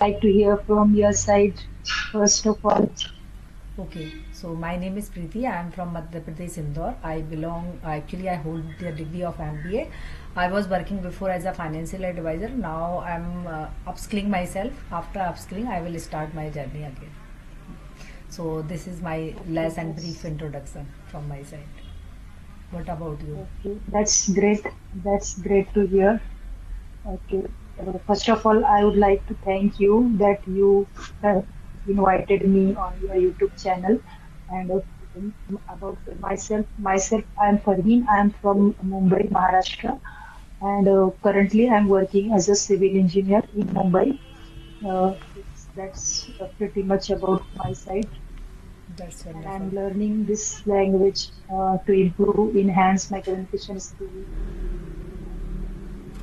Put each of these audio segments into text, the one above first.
like to hear from your side, first of all. Okay, so my name is Preeti. I am from Madhya Pradesh, Indore. I hold the degree of MBA. I was working before as a financial advisor. Now I'm upskilling myself. After upskilling, I will start my journey again. So this is my Okay, less and brief introduction from my side. What about you? that's great. That's great to hear. Okay. First of all, I would like to thank you that you uh, invited me on your YouTube channel. And about myself, I am Farheen. I am from Mumbai, Maharashtra, and currently I am working as a civil engineer in Mumbai. That's pretty much about my side. That's And wonderful. I'm learning this language to improve, enhance my communication skills.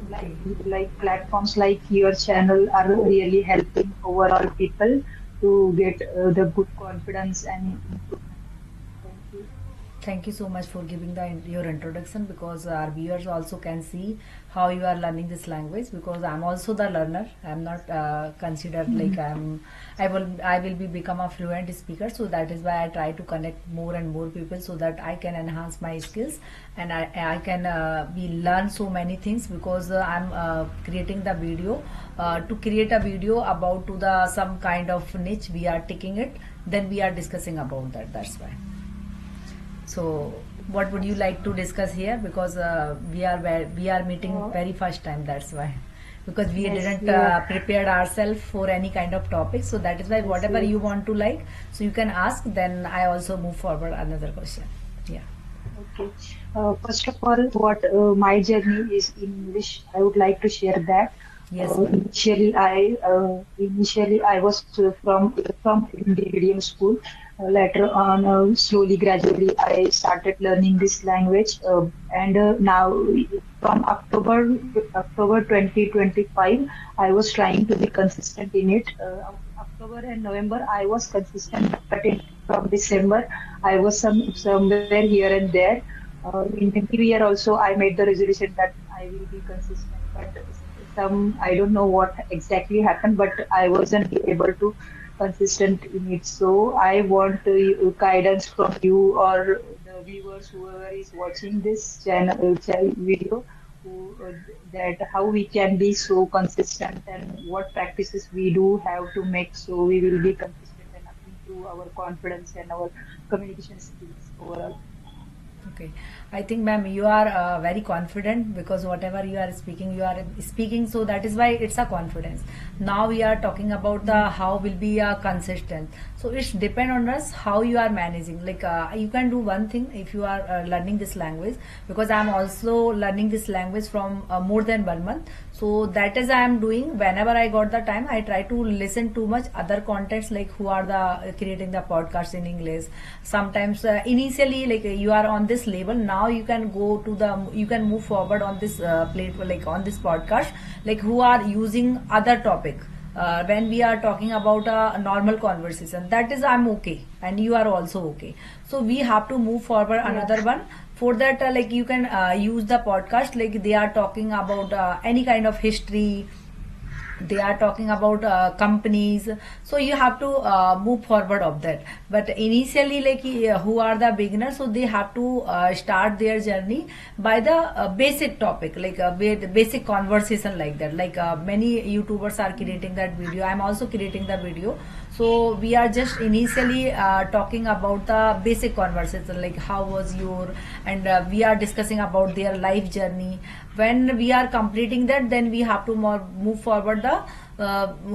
Okay. Like platforms like your channel are really helping overall people to get the good confidence and improvement. Thank you. Thank you so much for giving your introduction because our viewers also can see how you are learning this language because I'm also the learner. I'm not considered like I will be become a fluent speaker, so that is why I try to connect more and more people so that I can enhance my skills and I can be learn so many things because I'm creating the video to create a video about to the some kind of niche we are taking it, then we are discussing about that. That's why. So, what would you That's like to discuss here? Because we are meeting uh, very first time. That's why, because we yes, didn't yeah, prepared ourselves for any kind of topic. So that is why yes, whatever yes. you want to like, so you can ask. Then I also move forward another question. Yeah. Okay. First of all, what my journey is in English, I would like to share that. Yes, ma'am. Initially I was from Hindi medium school. Later on, slowly, gradually, I started learning this language, and now from October 2025, I was trying to be consistent in it. October and November, I was consistent, but from December, I was somewhere here and there. In New Year also, I made the resolution that I will be consistent, but I don't know what exactly happened, but I wasn't able to consistent in it. So I want guidance from you or the viewers, whoever is watching this channel video, that how we can be so consistent and what practices we do have to make so we will be consistent and improve our confidence and our communication skills overall. Okay, I think, ma'am, you are very confident because whatever you are speaking. So that is why it's a confidence. Now we are talking about the Mm. how will be consistent. So it's depend on us how you are managing. Like you can do one thing if you are learning this language because I'm also learning this language from more than 1 month. So that is I am doing whenever I got the time. I try to listen too much other contents like who are the creating the podcast in English. Sometimes initially like you are on this level, now you can go to the you can move forward on this plate like on this podcast like who are using other topic. When we are talking about a normal conversation, that is I'm okay and you are also okay, so we have to move forward Yeah. another one. For that like you can use the podcast like they are talking about any kind of history, they are talking about companies, so you have to move forward of that. But initially like who are the beginners, so they have to start their journey by the basic topic like with basic conversation like that. Like many youtubers are creating that video, I'm also creating the video. So we are just initially talking about the basic conversation like how was your, and we are discussing about their life journey. When we are completing that, then we have to more move forward the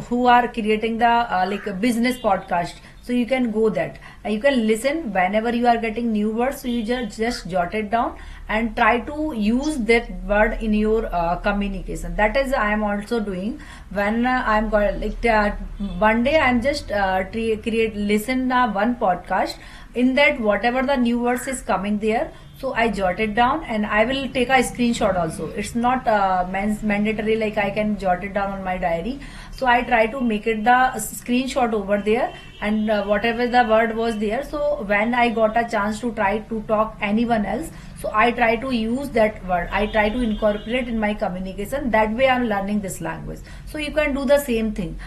who are creating the like a business podcast, so you can go that you can listen whenever you are getting new words, so you just jot it down and try to use that word in your communication. That is I am also doing. When I'm going like one day I'm just create listen one podcast, in that whatever the new words is coming there, so I jot it down and I will take a screenshot also. It's not mandatory like I can jot it down on my diary. So I try to make it the screenshot over there, and whatever the word was there, so when I got a chance to try to talk anyone else, So I try to use that word, I try to incorporate in my communication. That way I'm learning this language. So you can do the same thing.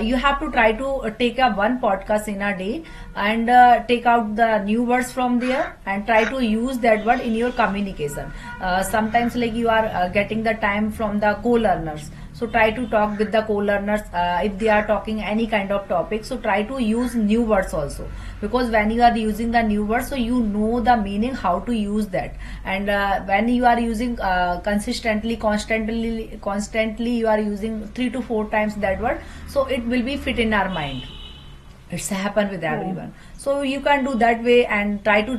You have to try to take a one podcast in a day, and take out the new words from there and try to use that word in your communication. Sometimes like you are getting the time from the co-learners, so try to talk with the co-learners. If they are talking any kind of topic, so try to use new words also, because when you are using the new words, so you know the meaning, how to use that. And when you are using constantly you are using 3 to 4 times that word, so it will be fit in our mind. It's happened with Yeah. everyone. So you can do that way, and try to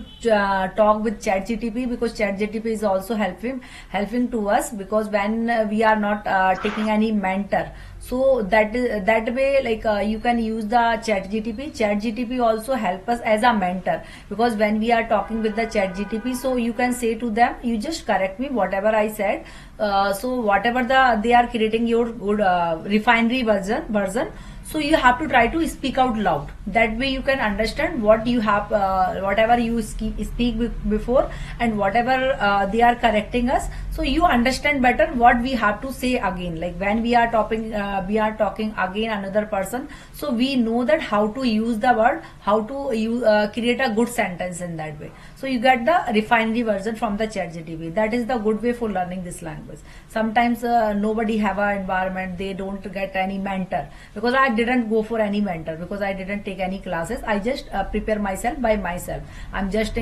talk with ChatGTP, because ChatGTP is also helping to us, because when we are not taking any mentor, so that way, like you can use the ChatGTP also help us as a mentor, because when we are talking with the ChatGTP, so you can say to them, you just correct me whatever I said. So whatever they are creating your good refinery version, so you have to try to speak out loud. That way you can understand what you have, whatever you speak before, and whatever they are correcting us, so you understand better what we have to say again. Like when we are talking again another person, so we know that how to use the word, how to create a good sentence in that way. So you get the refinery version from the ChatGPT. That is the good way for learning this language. Sometimes nobody have a environment, they don't get any mentor, because I didn't go for any mentor, because I didn't take any classes. I just prepare myself by myself. I'm just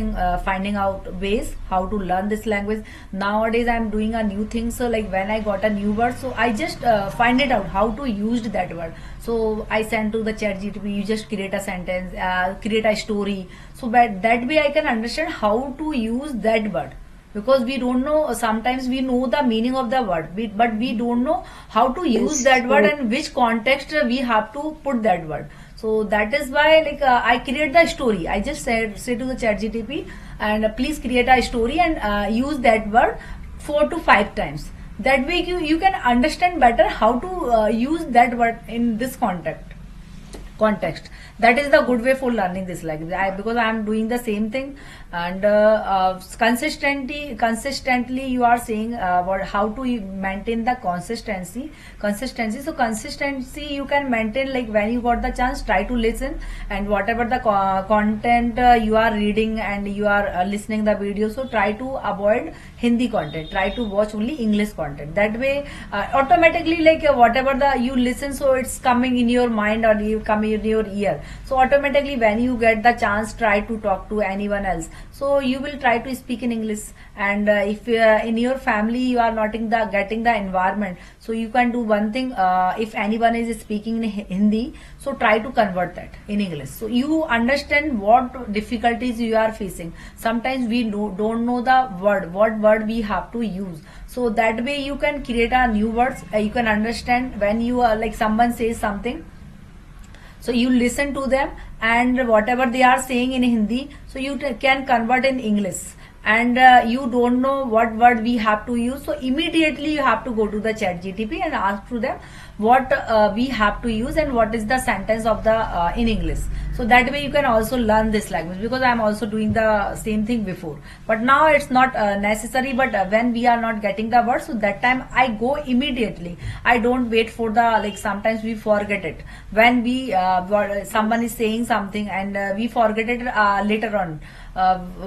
finding out ways how to learn this language. Nowadays I'm doing a new thing, so like when I got a new word, so I just find it out how to use that word. So I send to the ChatGPT, you just create a sentence, create a story, so that way I can understand how to use that word. Because we don't know, sometimes we know the meaning of the word, but we don't know how to use Yes, that word and which context we have to put that word. So that is why, like I create the story. I just say to the ChatGPT, and please create a story and use that word 4 to 5 times. That way you can understand better how to use that word in this context. That is the good way for learning this language. Because I am doing the same thing, and consistently you are saying how to maintain the consistency. So consistency you can maintain, like when you got the chance, try to listen, and whatever the content you are reading and you are listening the video, so try to avoid Hindi content, try to watch only English content. That way automatically, like whatever the you listen, so it's coming in your mind or you coming in your ear. So automatically when you get the chance, try to talk to anyone else, so you will try to speak in English. And if in your family you are not getting the environment, so you can do one thing. If anyone is speaking in Hindi, so try to convert that in English, so you understand what difficulties you are facing. Sometimes we don't know the what word we have to use, so that way you can create a new words. You can understand when you are like someone says something, so you listen to them, and whatever they are saying in Hindi, so you can convert in English. And you don't know what word we have to use, so immediately you have to go to the ChatGPT and ask to them what we have to use and what is the sentence of the in English. So that way you can also learn this language, because I am also doing the same thing before, but now it's not necessary. But when we are not getting the word, so that time I go immediately. I don't wait for the, like sometimes we forget it when we someone is saying something, and we forget it later on,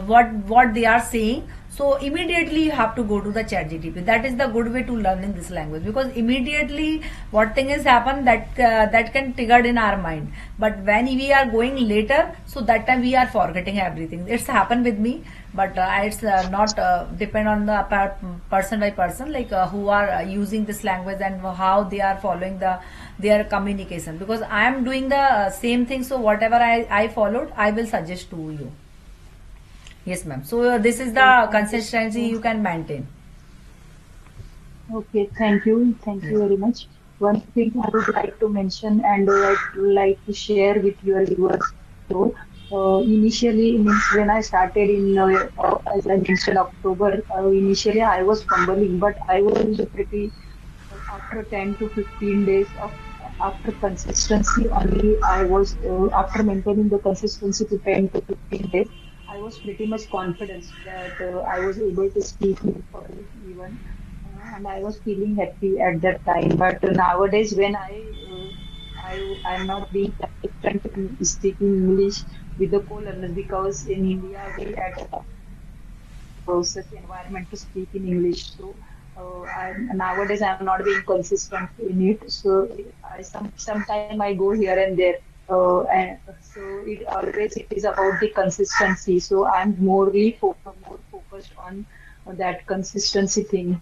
what they are saying. So immediately you have to go to the ChatGPT. That is the good way to learning this language, because immediately what thing is happen that can trigger in our mind. But when we are going later, so that time we are forgetting everything. It's happened with me, but it's not depend on the person by person, like who are using this language and how they are following their communication. Because I am doing the same thing, so whatever I followed, I will suggest to you. Yes, ma'am. So this is Okay, the thank you consistency so you can maintain. Okay, thank you Yes. very much. One thing I would like to mention and I'd like to share with your viewers. So, initially, means when I started as I mentioned, October, initially I was fumbling, but I was pretty, after 10 to 15 days of after consistency only, I was, after maintaining the consistency to 10 to 15 days, I was pretty much confident that I was able to speak in public even, and I was feeling happy at that time. But nowadays, when I'm not being consistent in speaking English with the co-learners, because in India we had such environment to speak in English. So nowadays I'm not being consistent in it. So sometime I go here and there. And so it is about the consistency. So I'm more focused on that consistency thing.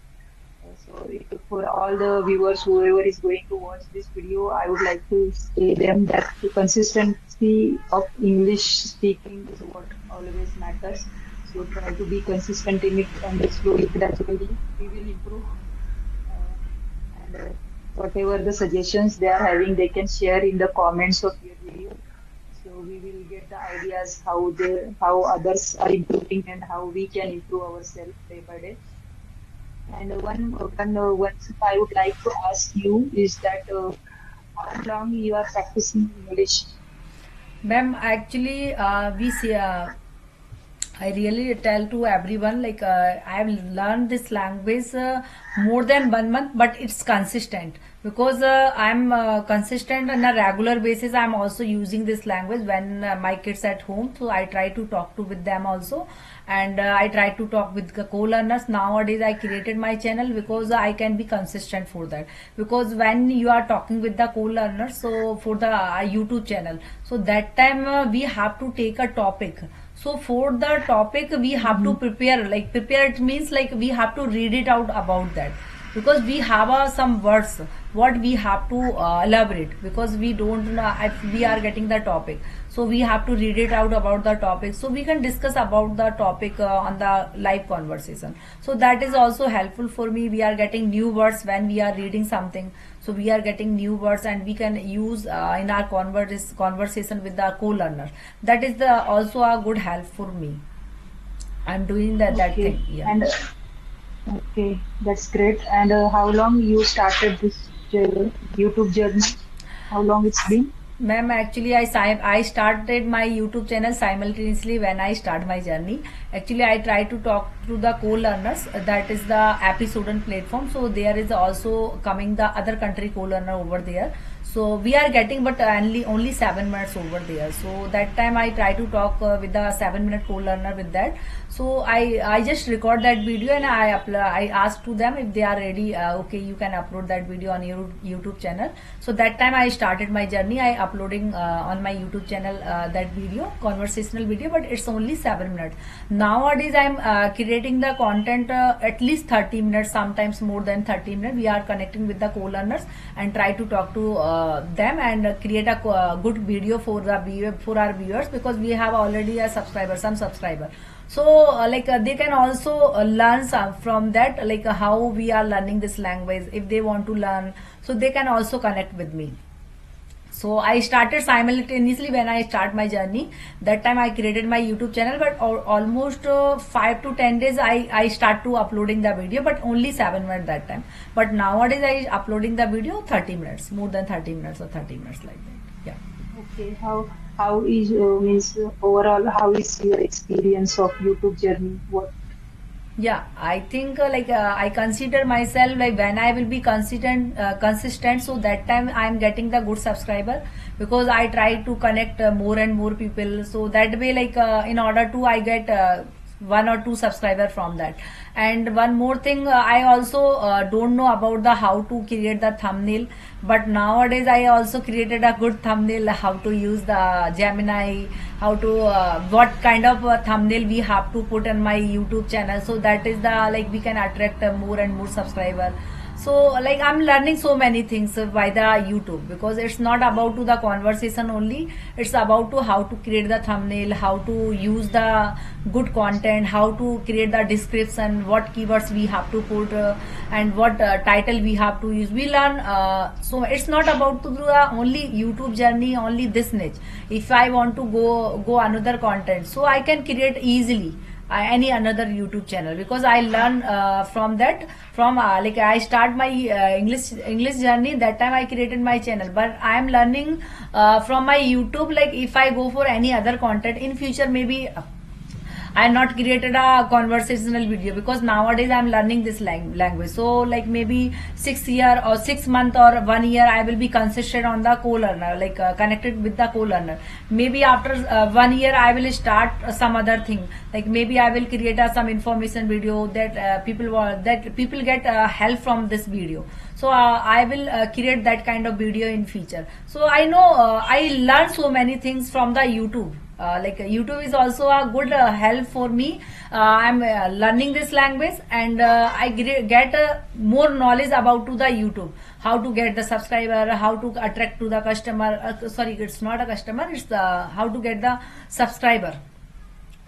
For all the viewers, whoever is going to watch this video, I would like to say them that the consistency of English speaking is what always matters. So try to be consistent in it, and slowly, gradually, we will improve. And whatever the suggestions they are having, they can share in the comments of your video. So we will get the ideas how others are improving and how we can improve ourselves day by day. And one thing I would like to ask you is that how long you are practicing English? Ma'am, actually, we see. I really tell to everyone like I have learned this language more than 1 month, but it's consistent because I'm consistent on a regular basis. I'm also using this language when my kids at home, so I try to talk to with them also, and I try to talk with the co-learners. Nowadays, I created my channel because I can be consistent for that. Because when you are talking with the co-learners, so for the YouTube channel, so that time we have to take a topic. So for the topic we have to Mm-hmm. prepare. Like prepare, it means like we have to read it out about that, because we have some words what we have to elaborate, because we don't know if we are getting the topic, so we have to read it out about the topic, so we can discuss about the topic on the live conversation. So that is also helpful for me. We are getting new words when we are reading something, so we are getting new words and we can use in our conversation with the co-learner. That is the also a good help for me. I'm doing that Okay. thing. Yeah. And okay, that's great. And how long you started this YouTube journey? How long it's been? Ma'am, actually, I started my YouTube channel simultaneously when I start my journey. Actually, I try to talk to the co-learners. That is the Student platform. So there is also coming the other country co-learner over there. So we are getting, but only 7 minutes over there. So that time I try to talk with the 7 minute co-learner with that. So I just record that video and I ask to them if they are ready. Okay, you can upload that video on your YouTube channel. So that time I started my journey. I uploading on my YouTube channel that video, conversational video, but it's only 7 minutes. Nowadays I'm creating the content at least 30 minutes, sometimes more than 30 minutes. We are connecting with the co-learners and try to talk to them and create a good video for for our viewers, because we have already some subscriber. So they can also learn some from that, like how we are learning this language. If they want to learn, so they can also connect with me. So I started simultaneously when I start my journey. That time I created my YouTube channel, but almost 5 to 10 days I start to uploading the video, but only 7 minutes that time. But nowadays I uploading the video 30 minutes, more than 30 minutes or 30 minutes like that. Yeah. Okay. How is means overall, how is your experience of YouTube journey? What? Yeah, I think I consider myself like when I will be consistent. So that time I'm getting the good subscriber, because I try to connect more and more people. So that way, in order to I get 1 or 2 subscriber from that. And one more thing, I also don't know about the how to create the thumbnail, but nowadays I also created a good thumbnail, how to use the Gemini, how to what kind of thumbnail we have to put on my YouTube channel, so that is the like we can attract more and more subscriber. So I'm learning so many things by the YouTube, because it's not about to the conversation only. It's about to how to create the thumbnail, how to use the good content, how to create the description, what keywords we have to put, and what title we have to use. We learn. So it's not about to do the only YouTube journey, only this niche. If I want to go another content, so I can create easily any another YouTube channel, because I learn from that. From I start my English journey. That time I created my channel, but I am learning from my YouTube. Like if I go for any other content in future, maybe I not created a conversational video because nowadays I'm learning this language. So like maybe 6 year or 6 month or 1 year I will be consistent on the co-learner, like connected with the co-learner. Maybe after 1 year I will start some other thing, like maybe I will create some information video that people get help from this video. So I will create that kind of video in future. So I know I learn so many things from the YouTube. Like YouTube is also a good help for me. I'm learning this language, and I get more knowledge about to the YouTube, how to get the subscriber, how to attract to the customer. Sorry, it's not a customer, it's the how to get the subscriber.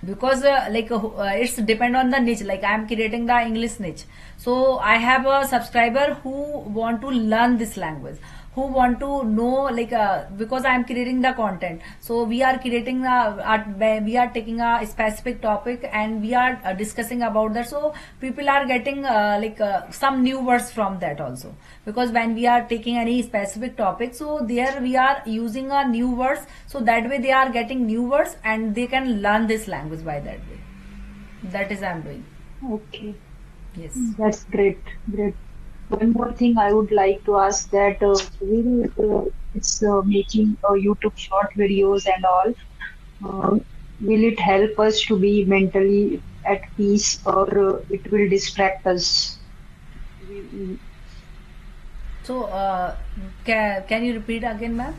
Because it's depend on the niche. Like I am creating the English niche, so I have a subscriber who want to learn this language, who want to know, like because I am creating the content. So we are creating we are taking a specific topic and we are discussing about that. So people are getting some new words from that also, because when we are taking any specific topic, so there we are using a new words, so that way they are getting new words and they can learn this language by that way. That is I'm doing. Okay, Yes. that's great. Great. One more thing I would like to ask that it's making YouTube short videos and all. Uh, will it help us to be mentally at peace, or it will distract us? We- So can you repeat again, ma'am?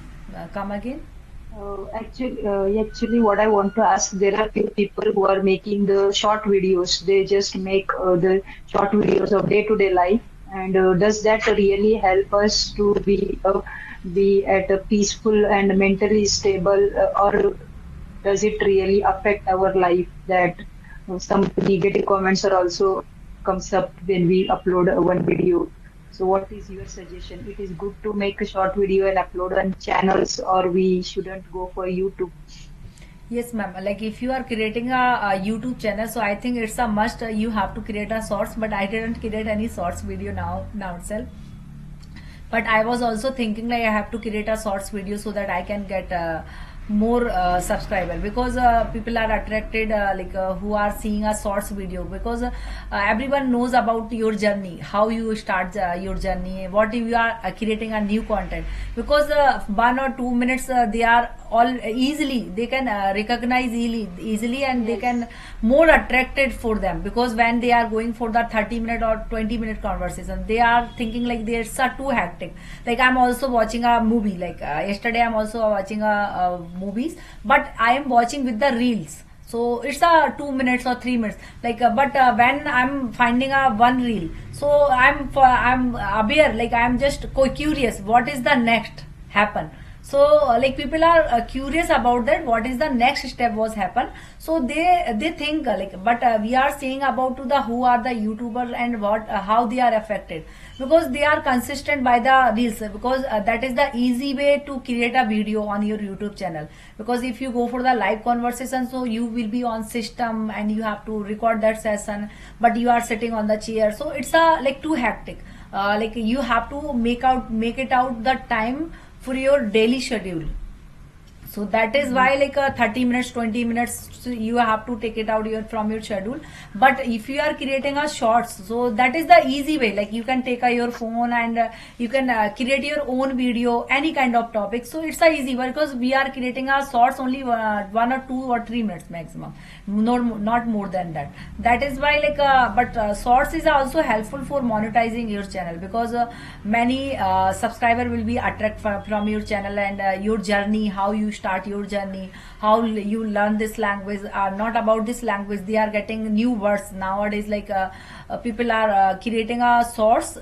Come again. Actually, what I want to ask, there are few people who are making the short videos. They just make the short videos of day-to-day life, and does that really help us to be at a peaceful and mentally stable, or does it really affect our life? That some negative comments are also comes up when we upload one video. So what is your suggestion? It is good to make a short video and upload on channels, or we shouldn't go for YouTube? Yes, ma'am. Like if you are creating a YouTube channel, so I think it's a must. You have to create a shorts, but I didn't create any shorts video now itself. But I was also thinking like I have to create a shorts video so that I can get more subscriber, because people are attracted who are seeing a shorts video, because everyone knows about your journey, how you start your journey, what if you are creating a new content. Because 1 or 2 minutes they are all easily, they can recognize easily, and they Yes. can more attracted for them. Because when they are going for the 30-minute or 20-minute conversation, they are thinking like they're so too hectic. Like I'm also watching a movie, like yesterday I'm also watching a movies, but I am watching with the reels. So it's a 2 minutes or 3 minutes, like but when I'm finding a one reel, so I'm aware, like I'm just curious what is the next happen. So like people are curious about that, what is the next step was happen. So they think but we are saying about to the who are the YouTuber and what how they are affected, because they are consistent by the reels. Because that is the easy way to create a video on your YouTube channel. Because if you go for the live conversation, so you will be on system and you have to record that session, but you are sitting on the chair, so it's a like too hectic. Like you have to make it out the time for your daily schedule. So that is why like 30 minutes 20 minutes, so you have to take it out from your schedule. But if you are creating a shorts, so that is the easy way. Like you can take your phone and you can create your own video, any kind of topic. So it's a easy way, because we are creating a shorts only 1 or 2 or 3 minutes maximum, not more than that. That is why like but shorts is also helpful for monetizing your channel, because many subscriber will be attract from your channel, and your journey, how you start your journey, how you learn this language. Not about this language, they are getting new words nowadays. Like people are creating a source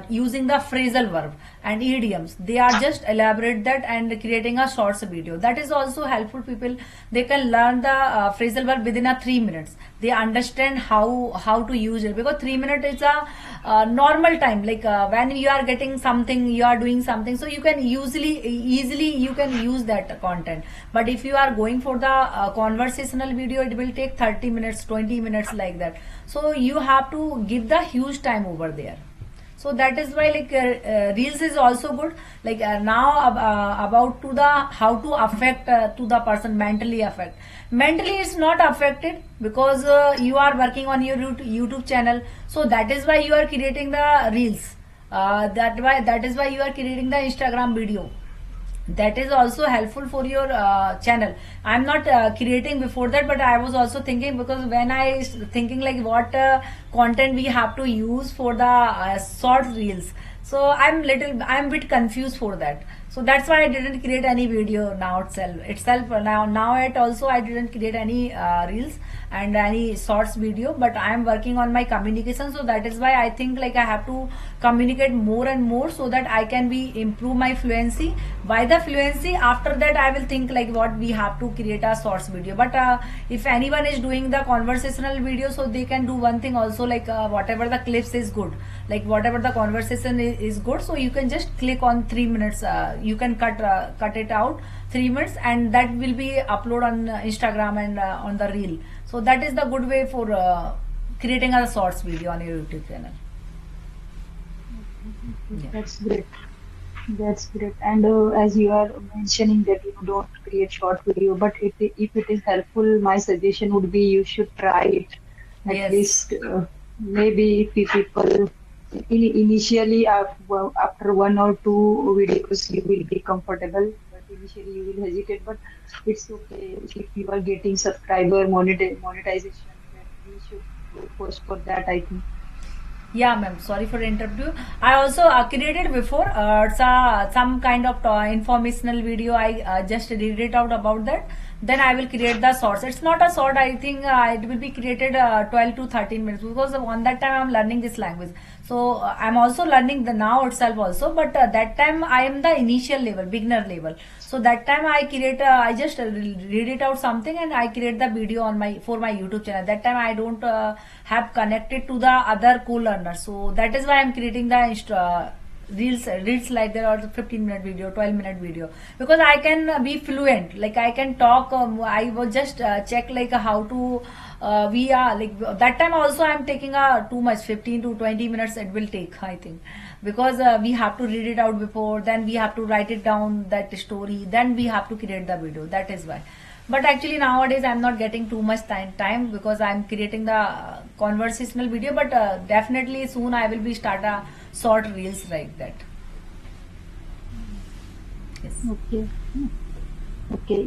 using the phrasal verb and idioms. They are just elaborate that and creating a shorts video. That is also helpful. People, they can learn the phrasal verb within a 3 minutes. They understand how to use it, because 3 minutes is a normal time. Like when you are getting something, you are doing something, so you can easily you can use that content. But if you are going for the conversational video, it will take 30 minutes 20 minutes like that. So you have to give the huge time over there. So that is why like reels is also good. Like now about to the how to affect to the person mentally affect. Mentally it's not affected because you are working on your YouTube channel. So that is why you are creating the reels. That is why you are creating the Instagram video. That is also helpful for your channel. I'm not creating before that, but I was also thinking, because when thinking like what content we have to use for the short reels, so I'm a bit confused for that. So that's why I didn't create any video now itself now at also I didn't create any reels and any shorts video, but I am working on my communication. So that is why I think like I have to communicate more and more so that I can be improve my fluency. By the fluency, after that I will think like what we have to create a shorts video. But if anyone is doing the conversational video, so they can do one thing also, like whatever the clips is good, like whatever the conversation is good, so you can just click on 3 minutes, you can cut it out 3 minutes, and that will be upload on Instagram and on the reel. So that is the good way for creating a shorts video on your YouTube channel. Yeah. That's great. That's great. And as you are mentioning that you don't create short video, but if it is helpful, my suggestion would be you should try it. At Yes. least maybe if people initially after one or two videos you will be comfortable, but initially you will hesitate. But it's okay if you are getting subscriber monetization, then we should go first for that, I think. Yeah, ma'am. Sorry for interrupt you. I also created before. It's some kind of informational video. I just read it out about that. Then I will create the shorts. It's not a short. I think it will be created 12 to 13 minutes, because on that time I'm learning this language. So I'm also learning the now itself also. But that time I am the initial level, beginner level. So that time I just read it out something and I create the video on my for my YouTube channel. That time I don't have connected to the other co-learners. So that is why I'm creating the reels like there are 15-minute video, 12-minute video, because I can be fluent, like I can talk. I will just check like how to we are like that time also I'm taking too much, 15 to 20 minutes it will take, I think, because we have to read it out before, then we have to write it down that story, then we have to create the video. That is why. But actually nowadays I'm not getting too much time because I'm creating the conversational video. But definitely soon I will be start a short reels like that. Yes. Okay. Okay,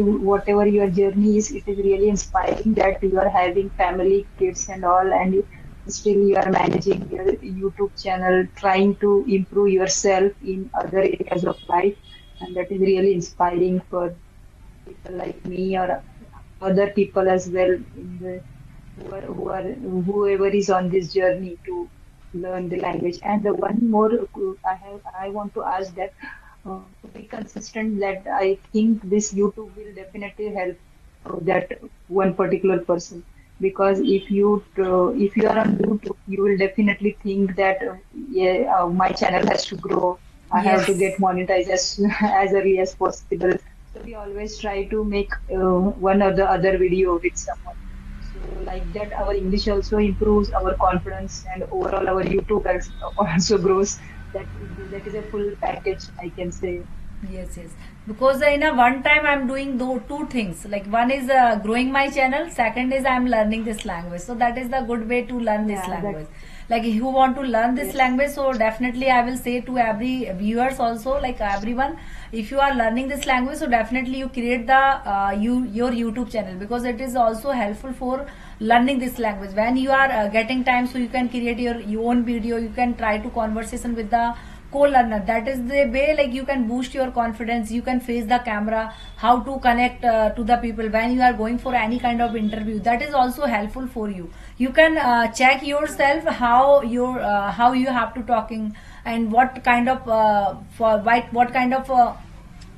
whatever your journey is, it is really inspiring that you are having family, kids, and all, and still you are managing your YouTube channel, trying to improve yourself in other areas of life, and that is really inspiring for people like me or other people as well, in the, whoever is on this journey to learn the language. And the one more I want to ask that to be consistent, that I think this YouTube will definitely help that one particular person, because if you are on YouTube, you will definitely think that yeah, my channel has to grow. I have to Yes. get monetized as early as possible. So we always try to make one or the other video with someone. So like that, our English also improves, our confidence, and overall our YouTube also grows. That that is a full package, I can say. Yes, yes. Because in a one time I'm doing two things. Like one is growing my channel. Second is I'm learning this language. So that is the good way to learn this Yeah, that language. Like if you want to learn this yes. language, so definitely I will say to every viewers also, like everyone, if you are learning this language, so definitely you create the your YouTube channel, because it is also helpful for learning this language. When you are getting time, so you can create your own video. You can try to conversation with the co-learner. That is the way like you can boost your confidence. You can face the camera, how to connect to the people when you are going for any kind of interview. That is also helpful for you. You can check yourself how you have to talking, and what kind of what kind of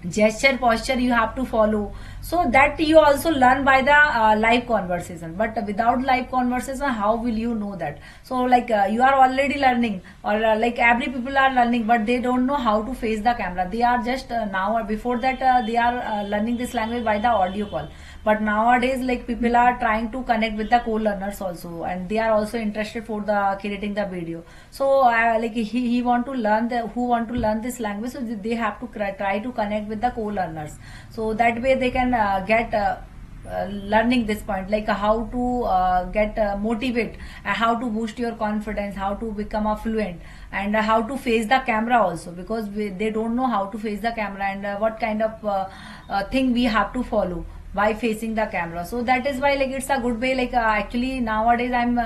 gesture posture you have to follow. So that you also learn by the live conversation, but without live conversation how will you know that? So like you are already learning, or like every people are learning, but they don't know how to face the camera. They are just now or before that they are learning this language by the audio call. But nowadays like people are trying to connect with the co-learners also, and they are also interested for the creating the video. So like he want to learn the who want to learn this language, so they have to try to connect with the co-learners. So that way they can get learning this point, like how to get motivate, how to boost your confidence, how to become a fluent, and how to face the camera also, because they don't know how to face the camera, and what kind of thing we have to follow by facing the camera. So that is why like it's a good way, like actually nowadays I'm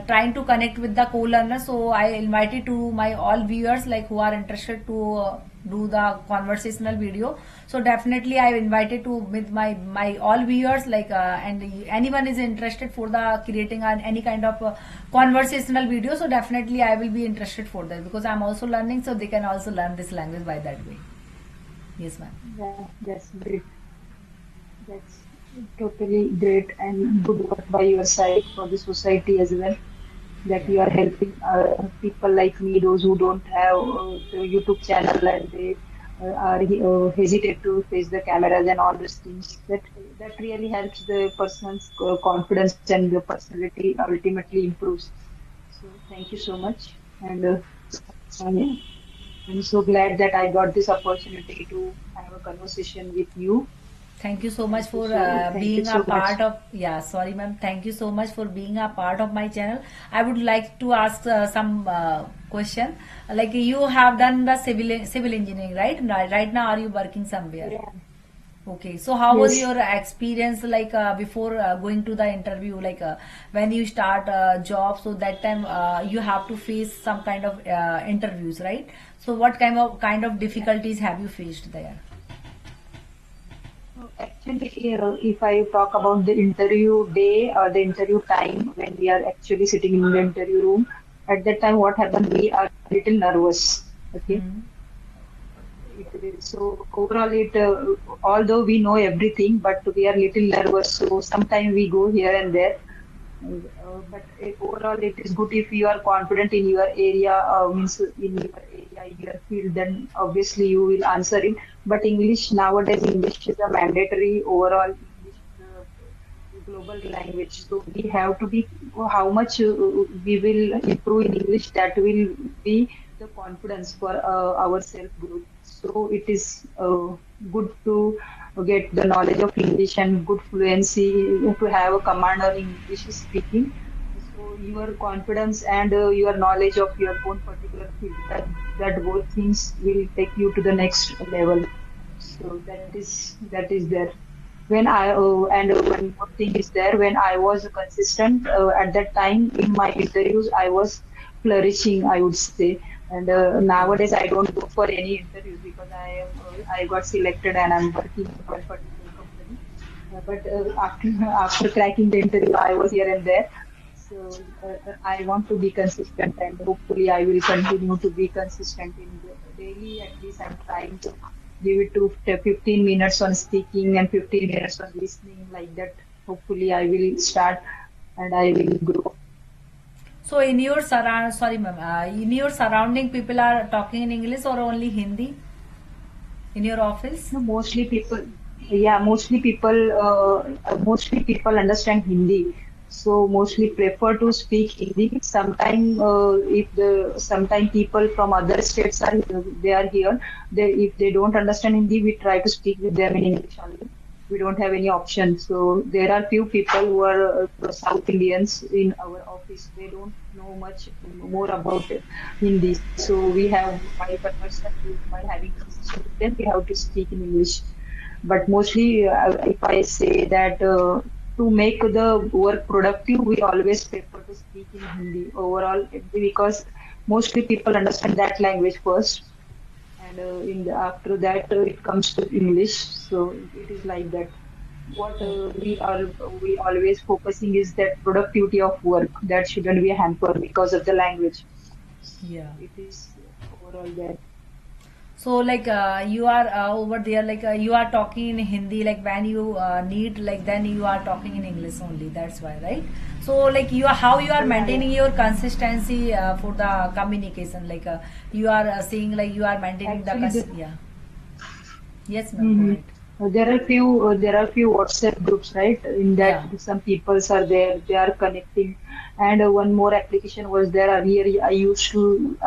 trying to connect with the co-learners. So I invited to my all viewers like who are interested to do the conversational video. So definitely I invited to with my all viewers, like and anyone is interested for the creating any kind of conversational video. So definitely I will be interested for that, because I'm also learning, so they can also learn this language by that way. Yes, ma'am. Yeah, that's great. That's totally great and good work by your side for the society as well. That Yeah. you are helping people like me, those who don't have the YouTube channel and they are hesitate to face the cameras and all those things. That really helps the person's confidence and the personality ultimately improves. So thank you so much, and yeah, I'm so glad that I got this opportunity to have a conversation with you. Thank you so much for Thank you being a so much. part of. Yeah, sorry, ma'am. Thank you so much for being a part of my channel. I would like to ask some question. Like you have done the civil engineering, right? Right now, are you working somewhere? Yeah. Okay. So how was Yes. your experience like before going to the interview? Like when you start a job, so that time you have to face some kind of interviews, right? So what kind of difficulties have you faced there? Actually, if I talk about the interview day or the interview time when we are actually sitting in the interview room, at that time, what happened? We are a little nervous. Okay. Hmm. So overall, although we know everything, but we are little nervous. So sometimes we go here and there. But overall, it is good if you are confident in your area, means in your area, in your field, then obviously you will answer it. But English nowadays, English is a mandatory overall. English is a global language, so we have to be how much we will improve in English. That will be the confidence for our self growth. So it is good to get the knowledge of English and good fluency to have a command on English speaking. So your confidence and your knowledge of your own particular field, that both things will take you to the next level. So that is there. When I and one more thing is there. When I was consistent at that time in my interviews, I was flourishing, I would say. And Okay. nowadays, I don't go for any interviews because I got selected and I'm working in one particular company. But after cracking the interview, I was here and there. So I want to be consistent, and hopefully I will continue to be consistent in the daily. At least I'm trying to give it to 15 minutes on speaking and 15 minutes on listening, like that. Hopefully I will start and I will grow. So in your sorry ma'am, in your surrounding people are talking in English or only Hindi in your office? No, mostly people understand Hindi. So mostly prefer to speak Hindi. Sometime people from other states they are here. If they don't understand Hindi, we try to speak with them in English only. We don't have any option. So there are few people who are South Indians in our office. They don't know much more about Hindi. So we have while conversation while having conversation with them, we have to speak in English. But mostly, if I say that to make the work productive, we always prefer to speak in Hindi overall because mostly people understand that language first, and after that it comes to English. So it is like that. What we always focusing is that productivity of work that shouldn't be hampered because of the language. So Yeah. it is overall that. So like you are over there, like you are talking in Hindi, like when you need, like then you are talking in English only, that's why, right? So like you are, how you are Yeah, yeah. maintaining your consistency for the communication, like you are saying like you are maintaining the Actually, yeah. Yes, ma'am, go mhm. ahead. There are few WhatsApp groups, right? In that Yeah. some peoples are there, they are connecting. And one more application was there earlier. I used to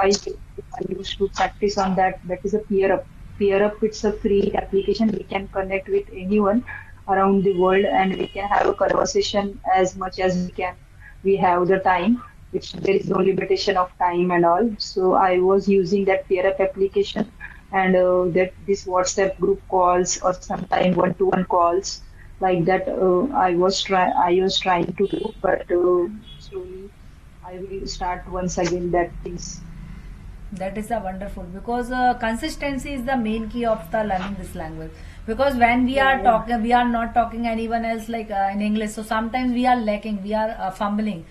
practice on that. That is a Peer Up. Peer Up, it's a free application. We can connect with anyone around the world, and we can have a conversation as much as we can. We have the time. Which there is no limitation of time and all. So I was using that Peer Up application, and that this WhatsApp group calls or sometime one-to-one calls like that. I was trying to do, but slowly I will start once again that things. That is a wonderful, because consistency is the main key of the learning this language. Because when we Yeah, are yeah. talking, we are not talking anyone else like in English. So sometimes we are lacking, we are fumbling.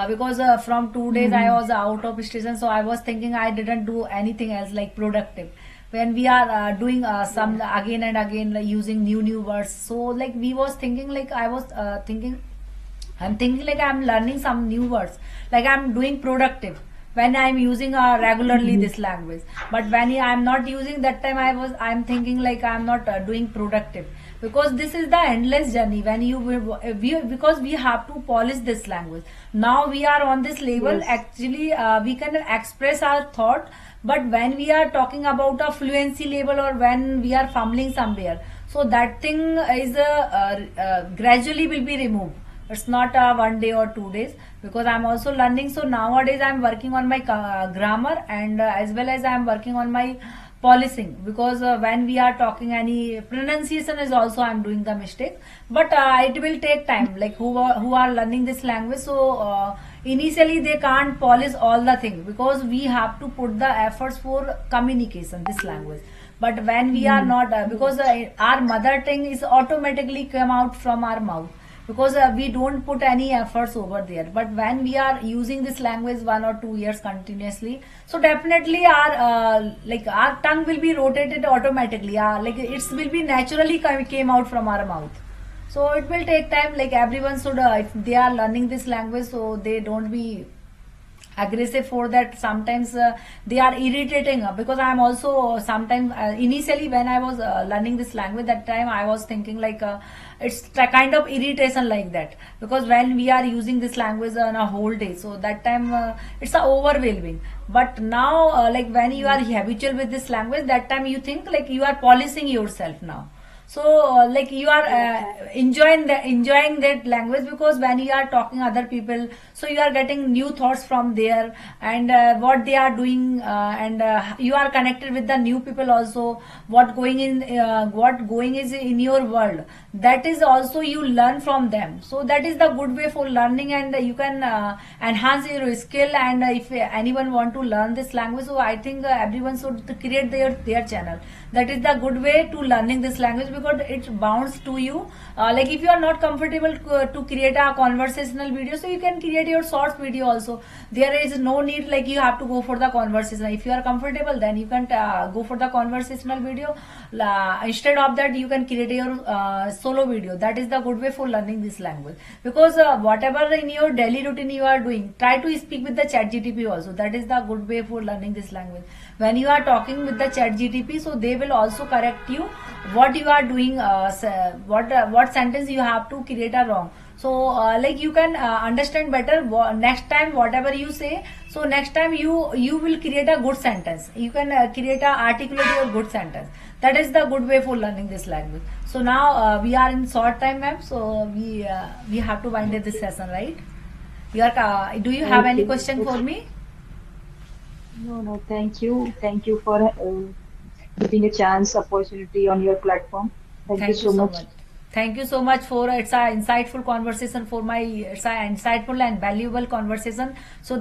Because from 2 days I Mm-hmm. was out of station, so I was thinking I didn't do anything else like productive. When we are doing Yeah. some again and again, like using new words, so like we was thinking, like I was thinking, I'm thinking like I'm learning some new words, like I'm doing productive when I'm using regularly Mm-hmm. this language. But when I'm not using that time, I'm thinking like I'm not doing productive, because this is the endless journey. When because we have to polish this language. Now we are on this level. Yes. Actually, we can express our thought, but when we are talking about a fluency level, or when we are fumbling somewhere, so that thing is gradually will be removed. It's not a 1 day or 2 days, because I'm also learning. So nowadays I'm working on my grammar, and as well as I'm working on my policing, because when we are talking any pronunciation is also I'm doing the mistake. But it will take time, like who are learning this language. So initially they can't polish all the thing, because we have to put the efforts for communication this language. But when we are Mm-hmm. not because Yes. our mother tongue is automatically come out from our mouth, because we don't put any efforts over there. But when we are using this language 1 or 2 years continuously, so definitely our like our tongue will be rotated automatically, like it will be naturally came out from our mouth. So it will take time, like everyone should if they are learning this language, so they don't be aggressive for that. Sometimes they are irritating, because I am also sometimes initially when I was learning this language, that time I was thinking like it's a kind of irritation like that, because when we are using this language on a whole day, so that time it's a overwhelming. But now like when you are habitual with this language, that time you think like you are polishing yourself now. So like you are Yeah. enjoying that language, because when you are talking other people, so you are getting new thoughts from there, and what they are doing, and you are connected with the new people also, what going is in your world, that is also you learn from them. So that is the good way for learning, and you can enhance your skill. And if anyone want to learn this language, so I think everyone should to create their channel. That is the good way to learning this language, because it bounds to you. Like if you are not comfortable to create a conversational video, so you can create your short video also. There is no need like you have to go for the conversation. If you are comfortable, then you can go for the conversational video. Instead of that, you can create your solo video. That is the good way for learning this language, because whatever in your daily routine you are doing, try to speak with the chat gtp also. That is the good way for learning this language. When you are talking with the chat gtp, so they will also correct you what you are doing, what sentence you have to create a wrong. So like you can understand better next time whatever you say. So next time you will create a good sentence. You can create a articulate your good sentence. That is the good way for learning this language. So now we are in short time, ma'am, so we have to wind up this Okay. session, right? You are do you have any Okay. question for Okay. me? No, no. Thank you. Thank you for giving a chance, opportunity on your platform. Thank you Thank you so so much. much. Thank you so much for it's a insightful conversation for my it's a insightful and valuable conversation. So